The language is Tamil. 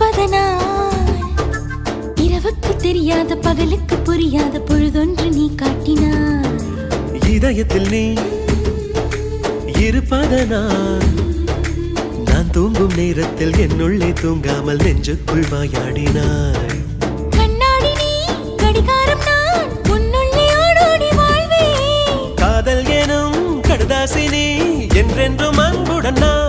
இருப்பதனால் இரவுக்கு தெரியாத பகலுக்கு புரியாத பொழுதொன்று நீ காட்டினாய். இதயத்தில் நீ இருப்பதனால் நான் தூங்கும் நேரத்தில் என்னுள்ளே தூங்காமல் நெஞ்சுக்குள் வாயாடினாய். கண்ணாடி நீ கடிகாரம் நான் உன்னுள்ளே ஓடோடி வாழ்வே. காதல் எனும் கடுதாசி நீ என்றென்றும் அன்புடன் நான்